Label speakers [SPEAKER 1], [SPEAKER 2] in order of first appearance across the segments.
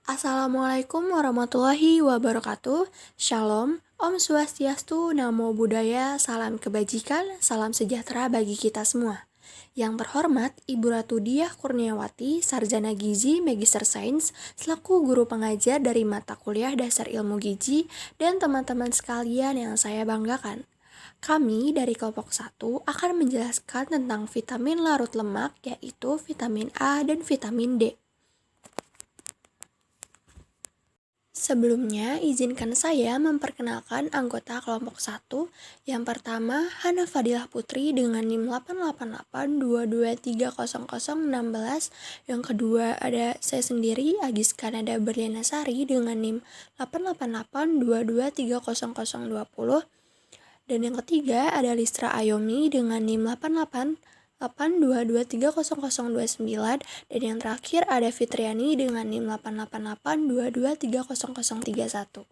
[SPEAKER 1] Assalamualaikum warahmatullahi wabarakatuh. Shalom, Om Swastiastu, Namo Buddhaya, salam kebajikan, salam sejahtera bagi kita semua. Yang terhormat Ibu Ratu Diah Kurniawati, Sarjana Gizi Magister Sains, selaku guru pengajar dari mata kuliah Dasar Ilmu Gizi, dan teman-teman sekalian yang saya banggakan. Kami dari kelompok 1 akan menjelaskan tentang vitamin larut lemak, yaitu vitamin A dan vitamin D. Sebelumnya, izinkan saya memperkenalkan anggota kelompok 1. Yang pertama, Hana Fadilah Putri dengan NIM 88822300016. Yang kedua, ada saya sendiri, Agis Kanada Berliana Sari dengan NIM 88822300020. Dan yang ketiga, ada Listra Ayomi dengan NIM 88822300029. Dan yang terakhir ada Fitriani dengan NIM 88822300031.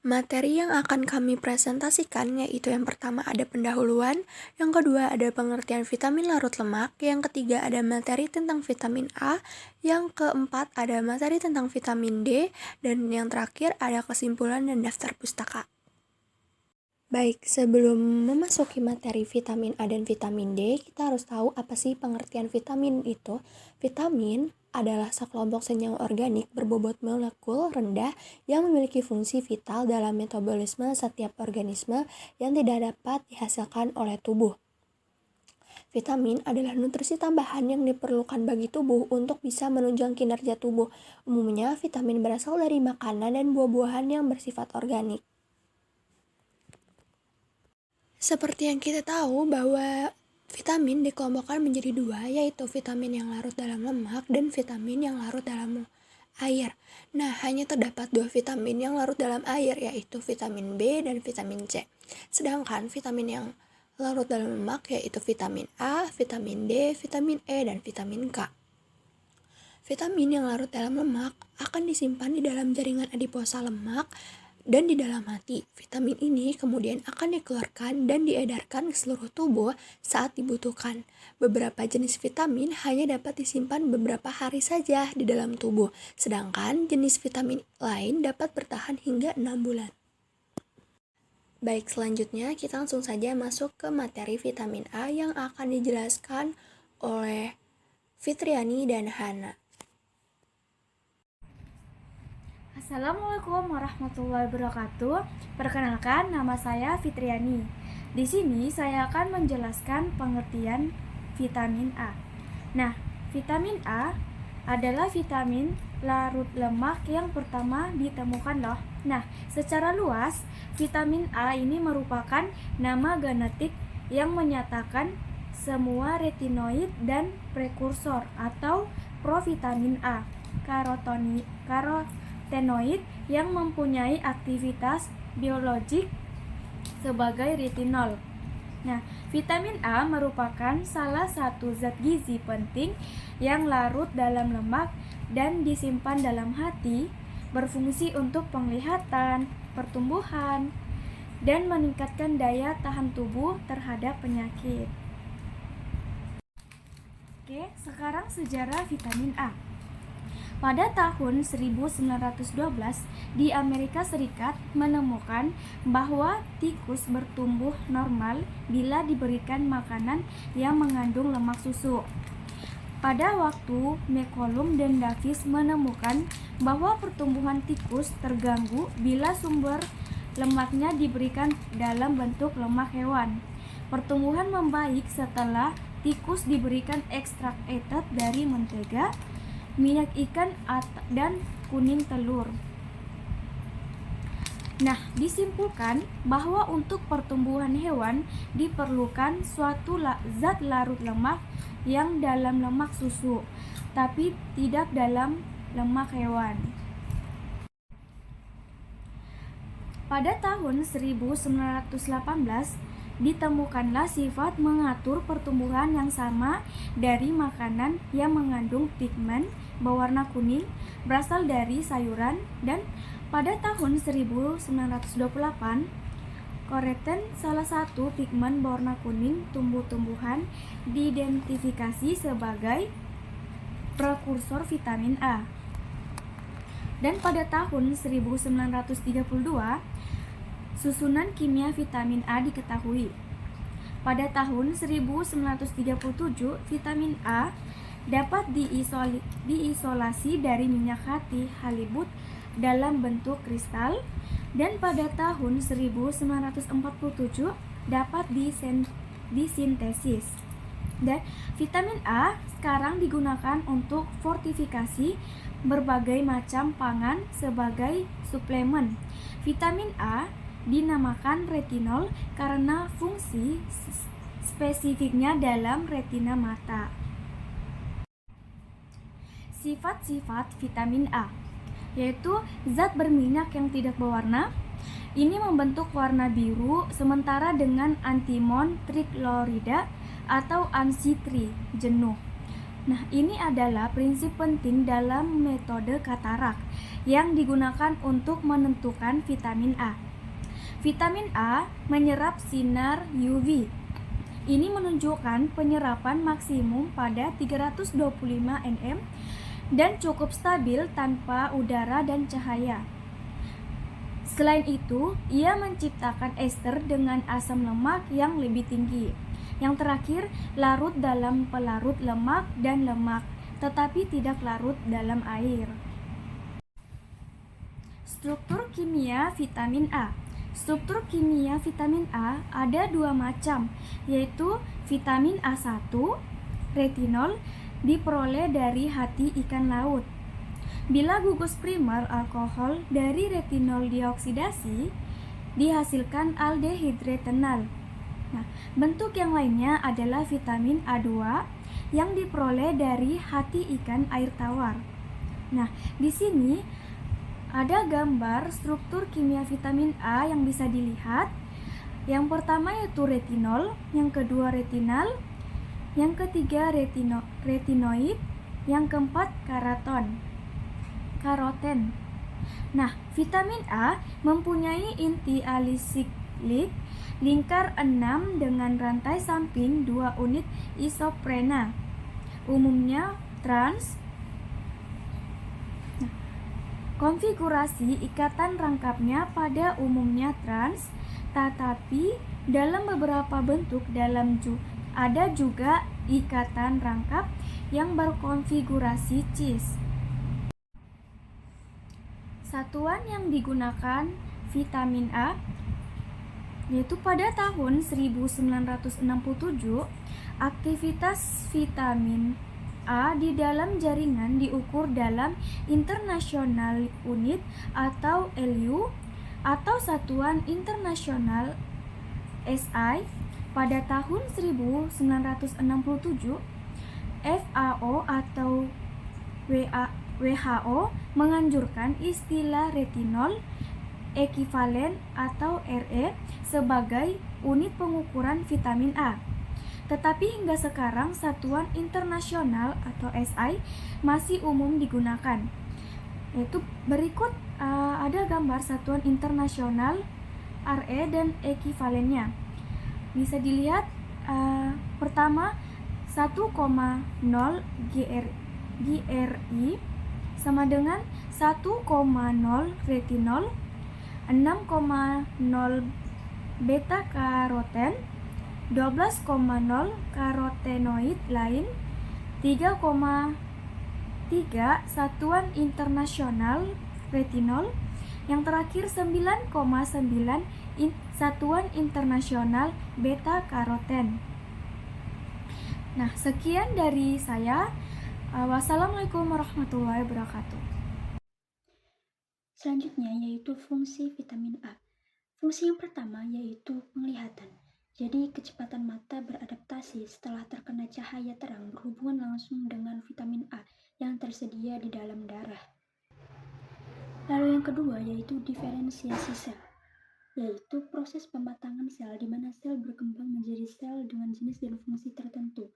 [SPEAKER 1] Materi yang akan kami presentasikan yaitu yang pertama ada pendahuluan, yang kedua ada pengertian vitamin larut lemak, yang ketiga ada materi tentang vitamin A, yang keempat ada materi tentang vitamin D, dan yang terakhir ada kesimpulan dan daftar pustaka. Baik, sebelum memasuki materi vitamin A dan vitamin D, kita harus tahu apa sih pengertian vitamin itu. Vitamin adalah sekelompok senyawa organik berbobot molekul rendah yang memiliki fungsi vital dalam metabolisme setiap organisme yang tidak dapat dihasilkan oleh tubuh. Vitamin adalah nutrisi tambahan yang diperlukan bagi tubuh untuk bisa menunjang kinerja tubuh. Umumnya, vitamin berasal dari makanan dan buah-buahan yang bersifat organik. Seperti yang kita tahu bahwa vitamin dikelompokkan menjadi dua, yaitu vitamin yang larut dalam lemak dan vitamin yang larut dalam air. Nah, hanya terdapat dua vitamin yang larut dalam air, yaitu vitamin B dan vitamin C. Sedangkan vitamin yang larut dalam lemak yaitu vitamin A, vitamin D, vitamin E, dan vitamin K. Vitamin yang larut dalam lemak akan disimpan di dalam jaringan adiposa lemak dan di dalam hati. Vitamin ini kemudian akan dikeluarkan dan diedarkan ke seluruh tubuh saat dibutuhkan. Beberapa jenis vitamin hanya dapat disimpan beberapa hari saja di dalam tubuh, sedangkan jenis vitamin lain dapat bertahan hingga 6 bulan. Baik, selanjutnya kita langsung saja masuk ke materi vitamin A yang akan dijelaskan oleh Fitriani dan Hana.
[SPEAKER 2] Assalamualaikum warahmatullahi wabarakatuh. Perkenalkan, nama saya Fitriani. Di sini saya akan menjelaskan pengertian vitamin A. Nah, vitamin A adalah vitamin larut lemak yang pertama ditemukan loh. Nah, secara luas, vitamin A ini merupakan nama genetik yang menyatakan semua retinoid dan prekursor atau provitamin A, karotenoid yang mempunyai aktivitas biologik sebagai retinol. Nah, vitamin A merupakan salah satu zat gizi penting yang larut dalam lemak dan disimpan dalam hati, berfungsi untuk penglihatan, pertumbuhan, dan meningkatkan daya tahan tubuh terhadap penyakit. Oke, sekarang sejarah vitamin A. Pada tahun 1912, di Amerika Serikat menemukan bahwa tikus bertumbuh normal bila diberikan makanan yang mengandung lemak susu. Pada waktu McCollum dan Davis menemukan bahwa pertumbuhan tikus terganggu bila sumber lemaknya diberikan dalam bentuk lemak hewan. Pertumbuhan membaik setelah tikus diberikan ekstrak etet dari mentega, minyak ikan dan kuning telur. Nah, disimpulkan bahwa untuk pertumbuhan hewan diperlukan suatu zat larut lemak yang dalam lemak susu, tapi tidak dalam lemak hewan. Pada tahun 1918, ditemukanlah sifat mengatur pertumbuhan yang sama dari makanan yang mengandung pigmen berwarna kuning berasal dari sayuran, dan pada tahun 1928 Koreten, salah satu pigmen berwarna kuning tumbuh-tumbuhan, diidentifikasi sebagai prekursor vitamin A. Dan pada tahun 1932, susunan kimia vitamin A diketahui. Pada tahun 1937, vitamin A dapat diisolasi dari minyak hati halibut dalam bentuk kristal, dan pada tahun 1947 dapat disintesis. Dan vitamin A sekarang digunakan untuk fortifikasi berbagai macam pangan sebagai suplemen. Vitamin A dinamakan retinol karena fungsi spesifiknya dalam retina mata. Sifat-sifat vitamin A yaitu zat berminyak yang tidak berwarna. Ini membentuk warna biru, sementara dengan antimon triklorida atau ANSI3 jenuh. Nah, ini adalah prinsip penting dalam metode katarak yang digunakan untuk menentukan vitamin A. Vitamin A menyerap sinar UV. Ini menunjukkan penyerapan maksimum pada 325 nm dan cukup stabil tanpa udara dan cahaya. Selain itu, ia menciptakan ester dengan asam lemak yang lebih tinggi. Yang terakhir, larut dalam pelarut lemak dan lemak, tetapi tidak larut dalam air. Struktur kimia vitamin A. Struktur kimia vitamin A ada dua macam, yaitu vitamin A1, retinol, diperoleh dari hati ikan laut. Bila gugus primer alkohol dari retinol dioksidasi, dihasilkan aldehid retinal. Nah, bentuk yang lainnya adalah vitamin A2 yang diperoleh dari hati ikan air tawar. Nah, di sini ada gambar struktur kimia vitamin A yang bisa dilihat. Yang pertama yaitu retinol, yang kedua retinal, yang ketiga retinoid, yang keempat karoten. Nah, vitamin A mempunyai inti alisiklik lingkar 6 dengan rantai samping 2 unit isoprena, umumnya trans. Konfigurasi ikatan rangkapnya pada umumnya trans, tetapi dalam beberapa bentuk ada juga ikatan rangkap yang berkonfigurasi cis. Satuan yang digunakan vitamin A yaitu pada tahun 1967, aktivitas vitamin A di dalam jaringan diukur dalam International Unit atau LU atau Satuan Internasional SI. Pada tahun 1967, FAO atau WHO menganjurkan istilah retinol ekivalen atau RE sebagai unit pengukuran vitamin A. Tetapi hingga sekarang Satuan Internasional atau SI masih umum digunakan. Yaitu berikut ada gambar Satuan Internasional RE dan ekivalennya. Bisa dilihat pertama 1,0 GRI sama dengan 1,0 retinol, 6,0 beta karoten, 12,0 karotenoid lain, 3,3 Satuan Internasional retinol, yang terakhir 9,9 Satuan Internasional beta karoten. Nah, sekian dari saya. Wassalamualaikum warahmatullahi wabarakatuh.
[SPEAKER 3] Selanjutnya yaitu fungsi vitamin A. Fungsi yang pertama yaitu penglihatan. Jadi kecepatan mata beradaptasi setelah terkena cahaya terang berhubungan langsung dengan vitamin A yang tersedia di dalam darah. Lalu yang kedua yaitu diferensiasi sel, yaitu proses pematangan sel di mana sel berkembang menjadi sel dengan jenis dan fungsi tertentu,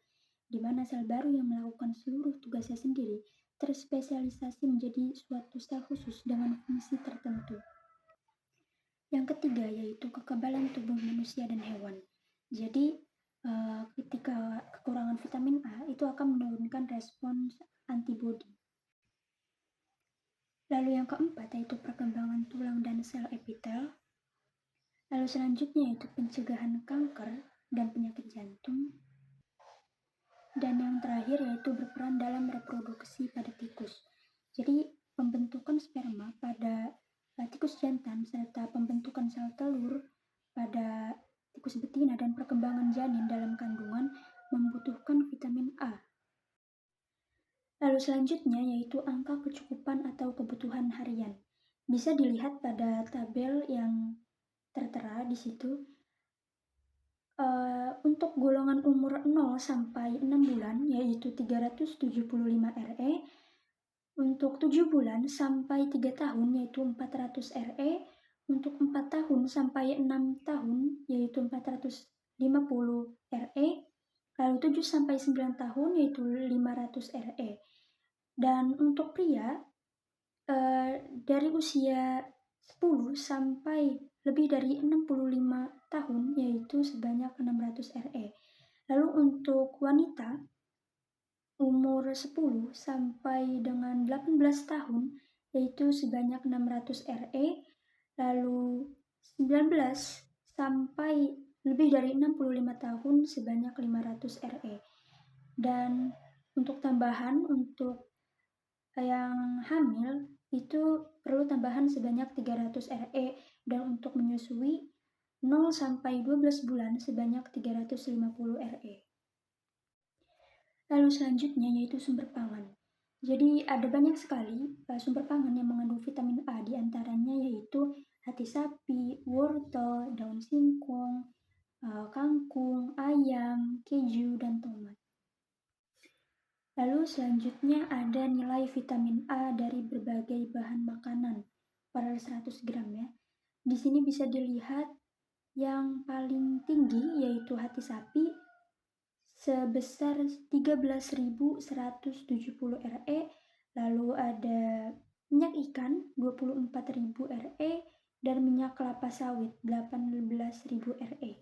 [SPEAKER 3] di mana sel baru yang melakukan seluruh tugasnya sendiri terspesialisasi menjadi suatu sel khusus dengan fungsi tertentu. Yang ketiga yaitu kekebalan tubuh manusia dan hewan. Jadi ketika kekurangan vitamin A itu akan menurunkan respons antibodi. Lalu yang keempat yaitu perkembangan tulang dan sel epitel. Lalu selanjutnya yaitu pencegahan kanker dan penyakit jantung. Dan yang terakhir yaitu berperan dalam reproduksi pada tikus. Jadi pembentukan sperma pada tikus jantan serta pembentukan sel telur pada tikus betina dan perkembangan janin dalam kandungan membutuhkan vitamin A. Lalu selanjutnya yaitu angka kecukupan atau kebutuhan harian. Bisa dilihat pada tabel yang tertera di situ. Untuk golongan umur 0 sampai 6 bulan yaitu 375 RE, untuk 7 bulan sampai 3 tahun yaitu 400 RE, untuk 4 tahun sampai 6 tahun yaitu 450 RE, lalu 7 sampai 9 tahun yaitu 500 RE. Dan untuk pria dari usia 10 sampai lebih dari 65 tahun yaitu sebanyak 600 RE. Lalu untuk wanita umur 10 sampai dengan 18 tahun yaitu sebanyak 600 RE. Lalu 19 sampai lebih dari 65 tahun sebanyak 500 RE. Dan untuk tambahan untuk yang hamil itu perlu tambahan sebanyak 300 RE, dan untuk menyusui 0 sampai 12 bulan sebanyak 350 RE. Lalu selanjutnya yaitu sumber pangan. Jadi ada banyak sekali sumber pangan yang mengandung vitamin A, diantaranya yaitu hati sapi, wortel, daun singkong, kangkung, ayam, keju, dan tomat. Lalu selanjutnya ada nilai vitamin A dari berbagai bahan makanan per 100 gram ya. Di sini bisa dilihat yang paling tinggi yaitu hati sapi sebesar 13.170 RE, lalu ada minyak ikan 24.000 RE, dan minyak kelapa sawit 18.000 RE.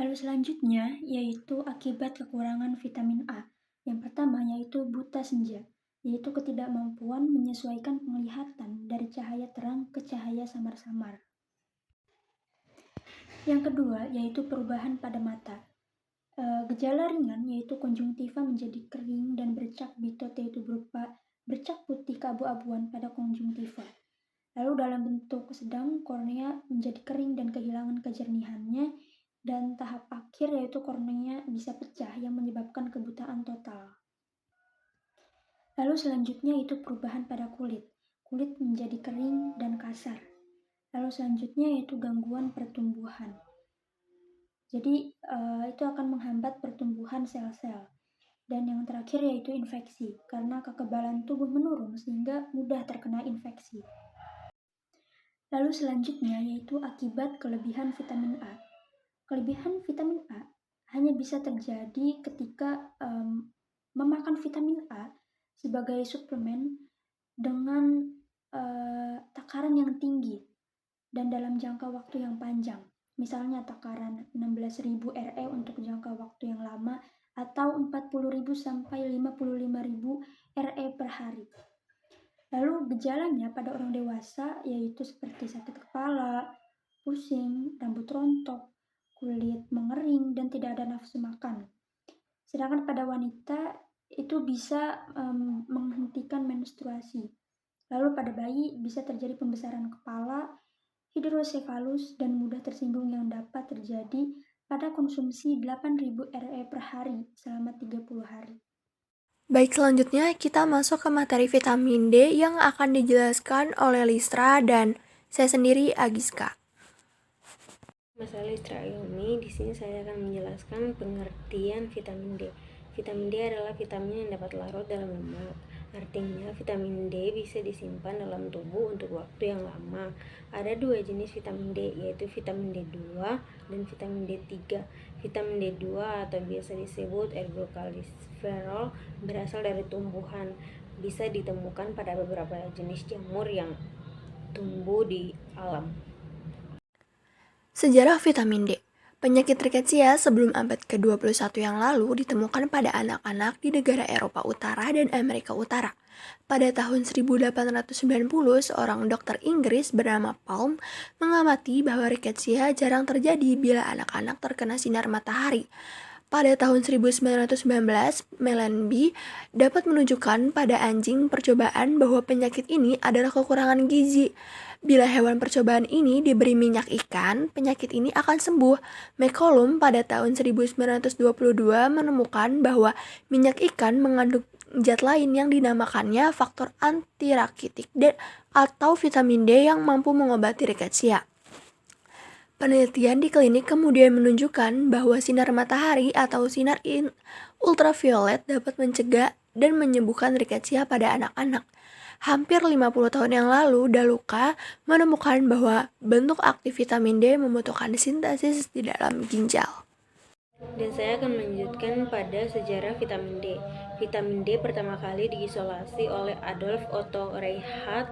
[SPEAKER 3] Lalu selanjutnya yaitu akibat kekurangan vitamin A. Yang pertama yaitu buta senja, yaitu ketidakmampuan menyesuaikan penglihatan dari cahaya terang ke cahaya samar-samar. Yang kedua yaitu perubahan pada mata. Gejala ringan yaitu konjungtiva menjadi kering dan bercak bitot, yaitu berupa bercak putih keabu-abuan pada konjungtiva. Lalu dalam bentuk sedang kornea menjadi kering dan kehilangan kejernihannya, dan tahap akhir yaitu kornea bisa pecah yang menyebabkan kebutaan total. Lalu selanjutnya itu perubahan pada kulit. Kulit menjadi kering dan kasar. Lalu selanjutnya yaitu gangguan pertumbuhan. Jadi itu akan menghambat pertumbuhan sel-sel. Dan yang terakhir yaitu infeksi, karena kekebalan tubuh menurun sehingga mudah terkena infeksi. Lalu selanjutnya yaitu akibat kelebihan vitamin A. Kelebihan vitamin A hanya bisa terjadi ketika memakan vitamin A sebagai suplemen dengan takaran yang tinggi dan dalam jangka waktu yang panjang. Misalnya takaran 16.000 RE untuk jangka waktu yang lama atau 40.000 sampai 55.000 RE per hari. Lalu gejalanya pada orang dewasa yaitu seperti sakit kepala, pusing, rambut rontok, kulit mengering, dan tidak ada nafsu makan. Sedangkan pada wanita itu bisa menghentikan menstruasi. Lalu pada bayi bisa terjadi pembesaran kepala, hidrosefalus, dan mudah tersinggung yang dapat terjadi pada konsumsi 8.000 RE per hari selama 30 hari.
[SPEAKER 1] Baik, selanjutnya kita masuk ke materi vitamin D yang akan dijelaskan oleh Listra dan saya sendiri Agiska.
[SPEAKER 4] Masalah Listra ini di sini saya akan menjelaskan pengertian vitamin D. Vitamin D adalah vitamin yang dapat larut dalam lemak. Artinya vitamin D bisa disimpan dalam tubuh untuk waktu yang lama. Ada dua jenis vitamin D, yaitu vitamin D2 dan vitamin D3. Vitamin D2 atau biasa disebut ergocalciferol berasal dari tumbuhan. Bisa ditemukan pada beberapa jenis jamur yang tumbuh di alam.
[SPEAKER 1] Sejarah vitamin D. Penyakit rickettsia sebelum abad ke-21 yang lalu ditemukan pada anak-anak di negara Eropa Utara dan Amerika Utara. Pada tahun 1890, seorang dokter Inggris bernama Palm mengamati bahwa rickettsia jarang terjadi bila anak-anak terkena sinar matahari. Pada tahun 1919, Mellanby dapat menunjukkan pada anjing percobaan bahwa penyakit ini adalah kekurangan gizi. Bila hewan percobaan ini diberi minyak ikan, penyakit ini akan sembuh. McCollum pada tahun 1922 menemukan bahwa minyak ikan mengandung zat lain yang dinamakannya faktor antirakitik atau vitamin D yang mampu mengobati rickettsia. Penelitian di klinik kemudian menunjukkan bahwa sinar matahari atau sinar ultraviolet dapat mencegah dan menyembuhkan rickettsia pada anak-anak. Hampir 50 tahun yang lalu, Daluca menemukan bahwa bentuk aktif vitamin D membutuhkan sintesis di dalam ginjal.
[SPEAKER 4] Dan saya akan melanjutkan pada sejarah vitamin D. Vitamin D pertama kali diisolasi oleh Adolf Otto Reinhard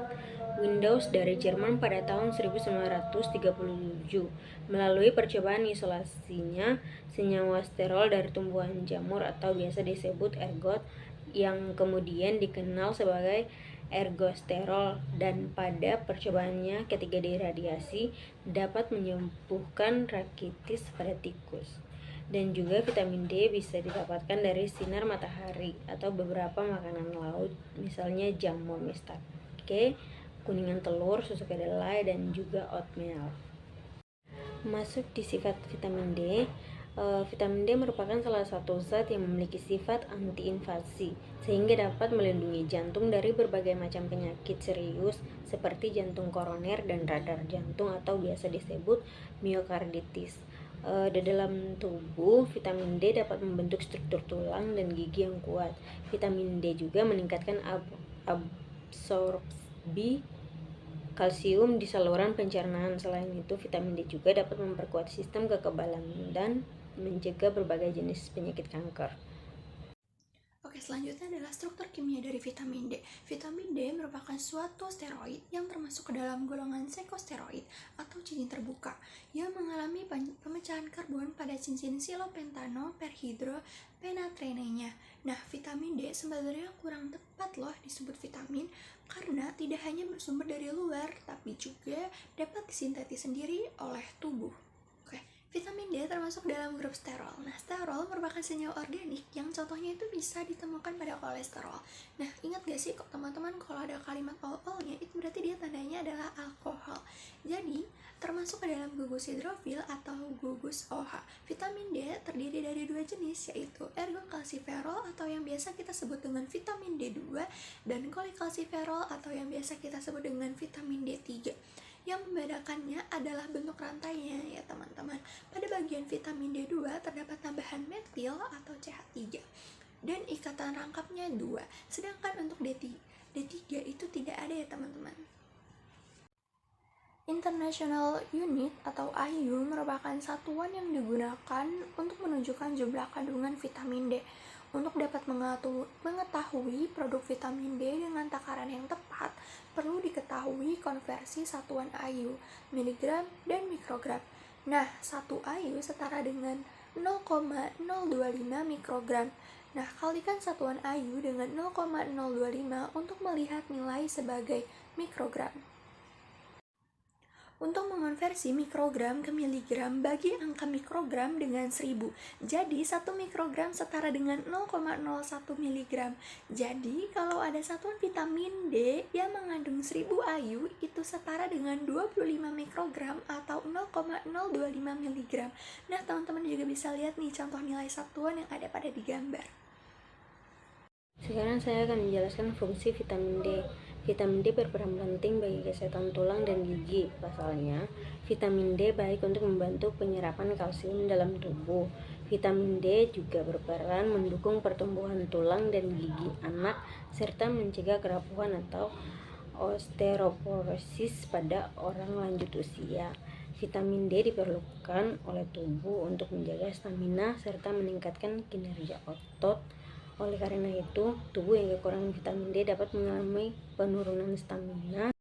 [SPEAKER 4] Windaus dari Jerman pada tahun 1937 melalui percobaan isolasinya senyawa sterol dari tumbuhan jamur atau biasa disebut ergot yang kemudian dikenal sebagai ergosterol, dan pada percobaannya ketika diradiasi dapat menyembuhkan rakitis pada tikus. Dan juga vitamin D bisa didapatkan dari sinar matahari atau beberapa makanan laut, misalnya jamur mistake, kuningan telur, susu kedelai, dan juga oatmeal. Masuk di sifat vitamin D. Vitamin D merupakan salah satu zat yang memiliki sifat antiinfeksi, sehingga dapat melindungi jantung dari berbagai macam penyakit serius seperti jantung koroner dan radar jantung atau biasa disebut miokarditis. Di dalam tubuh, vitamin D dapat membentuk struktur tulang dan gigi yang kuat. Vitamin D juga meningkatkan absorpsi kalsium di saluran pencernaan. Selain itu, vitamin D juga dapat memperkuat sistem kekebalan dan mencegah berbagai jenis penyakit kanker.
[SPEAKER 1] Oke, selanjutnya adalah struktur kimia dari vitamin D. Vitamin D merupakan suatu steroid yang termasuk ke dalam golongan seikosteroid atau cincin terbuka yang mengalami pemecahan karbon pada cincin silopentano perhidropenatrenenya. Nah, vitamin D sebenarnya kurang tepat loh disebut vitamin karena tidak hanya bersumber dari luar, tapi juga dapat disintetis sendiri oleh tubuh. Vitamin D termasuk dalam grup sterol. Nah, sterol merupakan senyawa organik yang contohnya itu bisa ditemukan pada kolesterol. Nah, ingat gak sih kok teman-teman kalau ada kalimat ol-olnya itu berarti dia tandanya adalah alkohol. Jadi, termasuk ke dalam gugus hidrofil atau gugus OH. Vitamin D terdiri dari dua jenis, yaitu ergokalsiferol atau yang biasa kita sebut dengan vitamin D2 dan kolekalsiferol atau yang biasa kita sebut dengan vitamin D3. Yang membedakannya adalah bentuk rantainya ya teman-teman. Pada bagian vitamin D2 terdapat tambahan metil atau CH3 dan ikatan rangkapnya 2. Sedangkan untuk D3 itu tidak ada ya teman-teman. International Unit atau IU merupakan satuan yang digunakan untuk menunjukkan jumlah kandungan vitamin D. Untuk dapat mengetahui produk vitamin D dengan takaran yang tepat, perlu diketahui konversi satuan IU, miligram, dan mikrogram. Nah, 1 IU setara dengan 0,025 mikrogram. Nah, kalikan satuan IU dengan 0,025 untuk melihat nilai sebagai mikrogram. Untuk mengonversi mikrogram ke miligram, bagi angka mikrogram dengan 1000. Jadi, 1 mikrogram setara dengan 0,01 miligram. Jadi, kalau ada satuan vitamin D yang mengandung 1000 IU, itu setara dengan 25 mikrogram atau 0,025 miligram. Nah, teman-teman juga bisa lihat nih contoh nilai satuan yang ada pada di gambar.
[SPEAKER 4] Sekarang saya akan menjelaskan fungsi vitamin D. Vitamin D berperan penting bagi kesehatan tulang dan gigi. Pasalnya, vitamin D baik untuk membantu penyerapan kalsium dalam tubuh. Vitamin D juga berperan mendukung pertumbuhan tulang dan gigi anak serta mencegah kerapuhan atau osteoporosis pada orang lanjut usia. Vitamin D diperlukan oleh tubuh untuk menjaga stamina serta meningkatkan kinerja otot. Oleh karena itu, tubuh yang kekurangan vitamin D dapat mengalami penurunan stamina.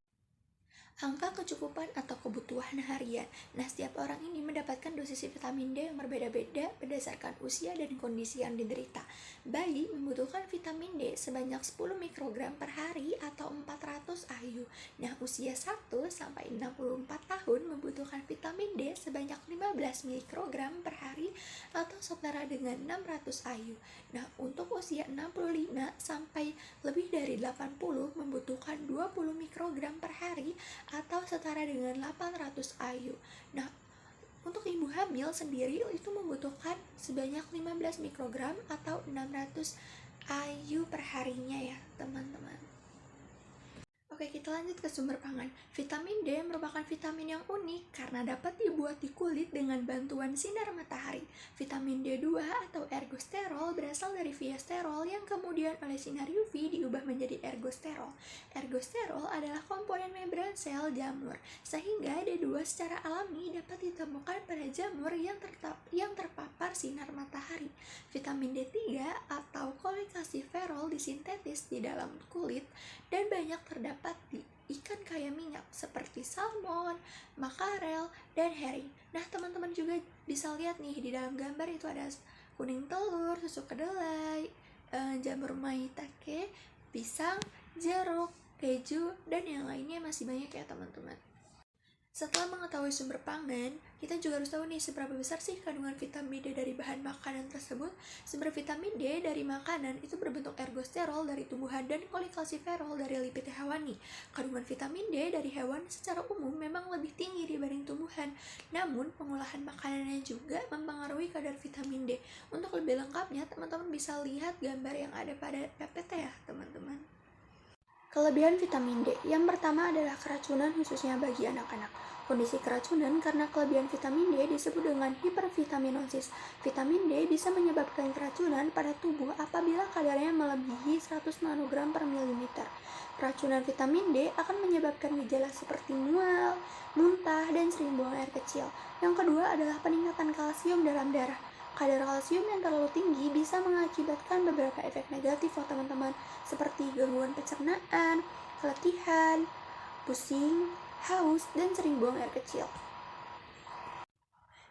[SPEAKER 1] angka kecukupan atau kebutuhan harian. Nah, setiap orang ini mendapatkan dosis vitamin D yang berbeda-beda berdasarkan usia dan kondisi yang diderita. Bayi membutuhkan vitamin D sebanyak 10 mikrogram per hari atau 400 IU. Nah, usia 1 sampai 64 tahun membutuhkan vitamin D sebanyak 15 mikrogram per hari atau setara dengan 600 IU. Nah, untuk usia 65 sampai lebih dari 80 membutuhkan 20 mikrogram per hari atau setara dengan 800 IU. Nah, untuk ibu hamil sendiri itu membutuhkan sebanyak 15 mikrogram atau 600 IU per harinya ya, teman-teman. Oke, kita lanjut ke sumber pangan. Vitamin D merupakan vitamin yang unik karena dapat dibuat di kulit dengan bantuan sinar matahari. Vitamin D2 atau ergosterol berasal dari fiesterol yang kemudian oleh sinar UV diubah menjadi ergosterol. Ergosterol adalah komponen membran sel jamur, sehingga D2 secara alami dapat ditemukan pada jamur yang terpapar sinar matahari. Vitamin D3 atau kolekalsiferol disintetis di dalam kulit dan banyak terdapat di ikan kaya minyak seperti salmon, makarel, dan herring. Nah, teman-teman juga bisa lihat nih di dalam gambar itu ada kuning telur, susu kedelai, jamur maitake, pisang, jeruk, keju, dan yang lainnya masih banyak ya teman-teman. Setelah mengetahui sumber pangan, kita juga harus tahu nih seberapa besar sih kandungan vitamin D dari bahan makanan tersebut. Sumber vitamin D dari makanan itu berbentuk ergosterol dari tumbuhan dan kolekalsiferol dari lipid hewani. Kandungan vitamin D dari hewan secara umum memang lebih tinggi dibanding tumbuhan. Namun, pengolahan makanannya juga mempengaruhi kadar vitamin D. Untuk lebih lengkapnya, teman-teman bisa lihat gambar yang ada pada PPT ya, teman-teman. Kelebihan vitamin D. Yang pertama adalah keracunan khususnya bagi anak-anak. Kondisi keracunan karena kelebihan vitamin D disebut dengan hipervitaminosis. Vitamin D bisa menyebabkan keracunan pada tubuh apabila kadarnya melebihi 100 nanogram per milimeter. Keracunan vitamin D akan menyebabkan gejala seperti mual, muntah, dan sering buang air kecil. Yang kedua adalah peningkatan kalsium dalam darah. Kadar kalsium yang terlalu tinggi bisa mengakibatkan beberapa efek negatif loh teman-teman, seperti gangguan pencernaan, keletihan, pusing, haus, dan sering buang air kecil.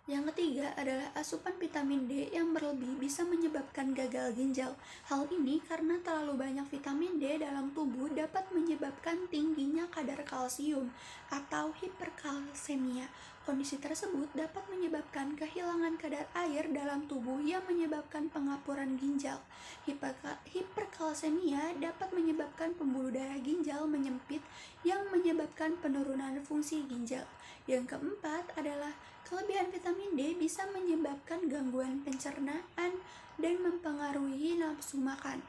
[SPEAKER 1] Yang ketiga adalah asupan vitamin D yang berlebih bisa menyebabkan gagal ginjal. Hal ini karena terlalu banyak vitamin D dalam tubuh dapat menyebabkan tingginya kadar kalsium atau hiperkalsemia. Kondisi tersebut dapat menyebabkan kehilangan kadar air dalam tubuh yang menyebabkan pengapuran ginjal. Hiperkalsemia dapat menyebabkan pembuluh darah ginjal menyempit yang menyebabkan penurunan fungsi ginjal. Yang keempat adalah kelebihan vitamin D bisa menyebabkan gangguan pencernaan dan mempengaruhi nafsu makan.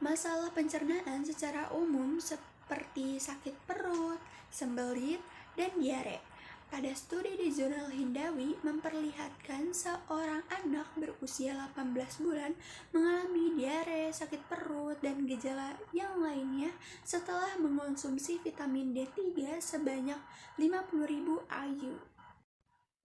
[SPEAKER 1] Masalah pencernaan secara umum seperti sakit perut, sembelit, dan diare. Pada studi di jurnal Hindawi memperlihatkan seorang anak berusia 18 bulan mengalami diare, sakit perut, dan gejala yang lainnya setelah mengonsumsi vitamin D3 sebanyak 50.000 IU.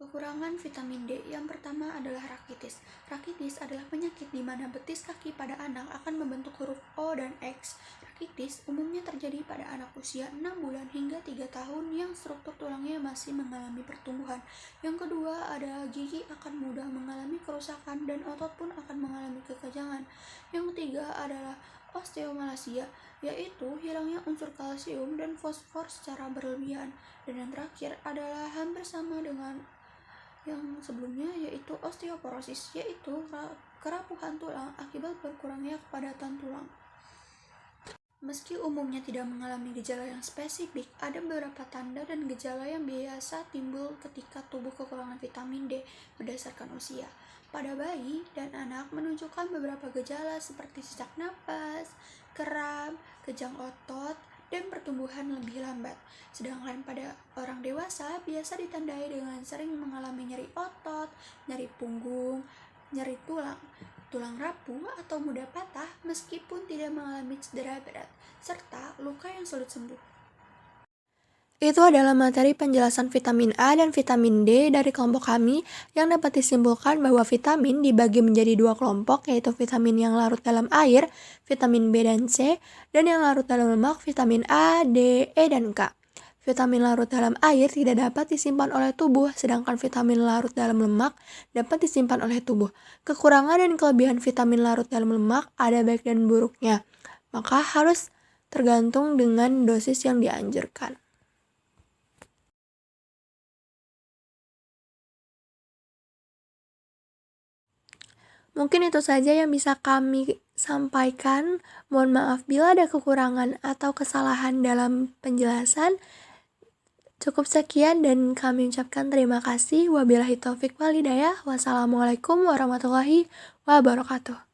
[SPEAKER 1] Kekurangan vitamin D yang pertama adalah rakitis. Rakitis adalah penyakit di mana betis kaki pada anak akan membentuk huruf O dan X. Rakitis umumnya terjadi pada anak usia 6 bulan hingga 3 tahun yang struktur tulangnya masih mengalami pertumbuhan. Yang kedua adalah gigi akan mudah mengalami kerusakan dan otot pun akan mengalami kekejangan. Yang ketiga adalah osteomalacia, yaitu hilangnya unsur kalsium dan fosfor secara berlebihan. Dan yang terakhir adalah hampir sama dengan yang sebelumnya, yaitu osteoporosis, yaitu kerapuhan tulang akibat berkurangnya kepadatan tulang. Meski umumnya tidak mengalami gejala yang spesifik, ada beberapa tanda dan gejala yang biasa timbul ketika tubuh kekurangan vitamin D berdasarkan usia. Pada bayi dan anak menunjukkan beberapa gejala seperti sesak napas, kram, kejang otot, dan pertumbuhan lebih lambat. Sedangkan pada orang dewasa biasa ditandai dengan sering mengalami nyeri otot, nyeri punggung, nyeri tulang rapuh atau mudah patah meskipun tidak mengalami cedera berat, serta luka yang sulit sembuh. Itu adalah materi penjelasan vitamin A dan vitamin D dari kelompok kami yang dapat disimpulkan bahwa vitamin dibagi menjadi dua kelompok, yaitu vitamin yang larut dalam air, vitamin B dan C, dan yang larut dalam lemak, vitamin A, D, E, dan K. Vitamin larut dalam air tidak dapat disimpan oleh tubuh, sedangkan vitamin larut dalam lemak dapat disimpan oleh tubuh. Kekurangan dan kelebihan vitamin larut dalam lemak ada baik dan buruknya, maka harus tergantung dengan dosis yang dianjurkan. Mungkin itu saja yang bisa kami sampaikan. Mohon maaf bila ada kekurangan atau kesalahan dalam penjelasan. Cukup sekian dan kami ucapkan terima kasih. Wabillahi taufik wal hidayah. Wassalamualaikum warahmatullahi wabarakatuh.